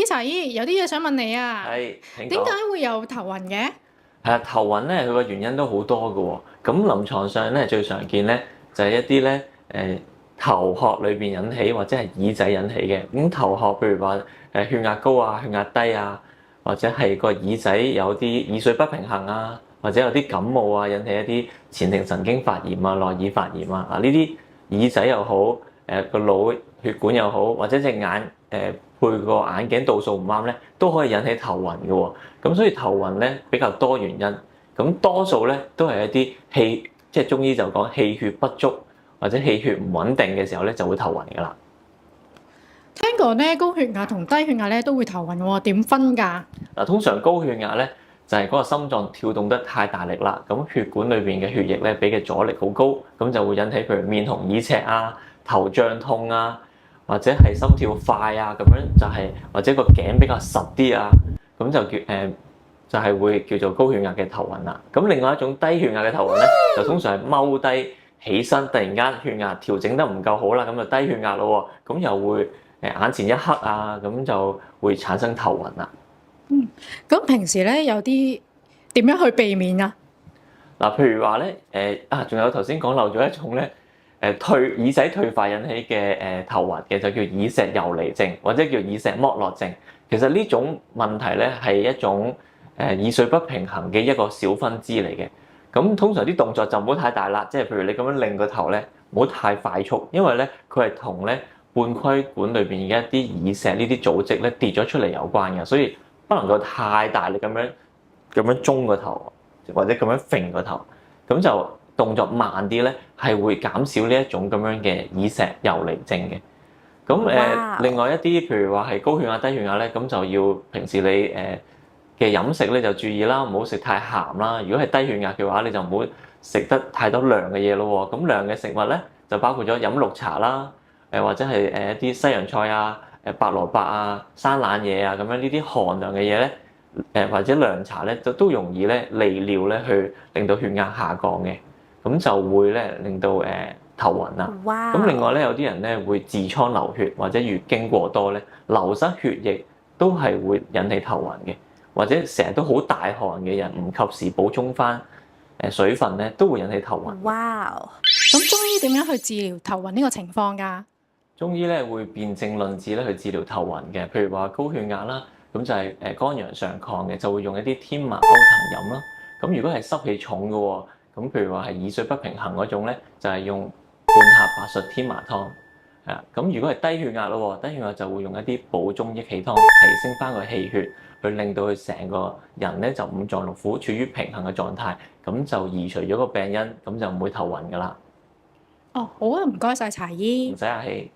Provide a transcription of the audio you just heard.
茶姨，有啲嘢想問你啊。係，請點解講。會有頭暈嘅？係啊，頭暈咧，佢個原因都好多嘅喎。咁臨床上咧最常見咧就係一啲咧頭殼裏邊引起或者係耳仔引起嘅。咁頭殼譬如話血壓高啊、血壓低啊，或者係個耳仔有啲耳水不平衡啊，或者有啲感冒啊，引起一啲前庭神經發炎啊、內耳發炎啊。呢啲耳仔又好，個腦血管又好，或者隻眼配個眼鏡度數唔啱咧，都可以引起頭暈嘅喎。咁所以頭暈咧比較多原因，咁多數咧都係一啲氣，即係中醫就講氣血不足或者氣血唔穩定嘅時候咧就會頭暈㗎啦。聽講咧，高血壓同低血壓咧都會頭暈喎，點分㗎？嗱，通常高血壓咧就係嗰個心臟跳動得太大力啦，咁血管裏邊嘅血液咧俾嘅阻力好高，咁就會引起譬如面紅耳赤啊、頭脹痛啊，或者係心跳快啊咁樣，就係或者個頸比較實啲啊，咁就就係會叫做高血壓嘅頭暈啦。咁另外一種低血壓嘅頭暈咧，就通常係踎低起身，突然間血壓調整得唔夠好啦，咁就低血壓咯喎，咁又會眼前一黑啊，咁就會產生頭暈啦。咁平時咧有啲點樣去避免啊？嗱，譬如話咧，仲有頭先講漏咗一種咧，耳仔退化引起嘅頭暈嘅，就叫耳石游離症，或者叫耳石剝落症。其實呢種問題咧係一種耳水不平衡嘅一個小分支嚟嘅。咁通常啲動作就唔好太大啦，即係譬如你咁樣擰個頭咧，唔好太快速，因為咧佢係同咧半規管裏邊嘅一啲耳石呢啲組織咧跌咗出嚟有關嘅，所以不能夠太大力咁樣中個頭，或者咁樣揈個頭，咁就動作慢啲咧，係會減少呢一種咁樣嘅耳石游離症嘅。咁另外一啲譬如話係高血壓、低血壓咧，咁就要平時你嘅飲食咧就注意啦，唔好食太鹹啦。如果係低血壓嘅話，你就唔好食得太多涼嘅嘢咯喎。咁涼嘅食物咧就包括咗飲綠茶啦，或者係一啲西洋菜啊、白蘿蔔啊、生冷嘢啊咁樣呢啲寒涼嘅嘢咧，或者涼茶咧都容易咧利尿咧去令到血壓下降嘅，咁就會咧令到頭暈啦。哇！咁另外咧有啲人咧會痔瘡流血或者月經過多咧流失血液都係會引起頭暈嘅，或者成日都好大汗嘅人唔及時補充翻水分咧都會引起頭暈。哇！咁中醫點樣去治療頭暈呢個情況㗎？中醫咧會辨證論治咧去治療頭暈嘅，譬如話高血壓啦，咁就係肝陽上亢嘅，就會用一啲天麻歐藤飲啦。咁如果係濕氣重嘅喎，咁譬如話係耳水不平衡嗰種咧，就係用半夏白術天麻湯。咁如果係低血壓咯，低血壓就會用一啲補中益氣湯，提升翻個氣血，去令到佢成個人咧就五臟六腑處於平衡嘅狀態，咁就移除咗個病因，咁就唔會頭暈噶啦。哦，好啊，唔該晒茶姨唔。使客氣。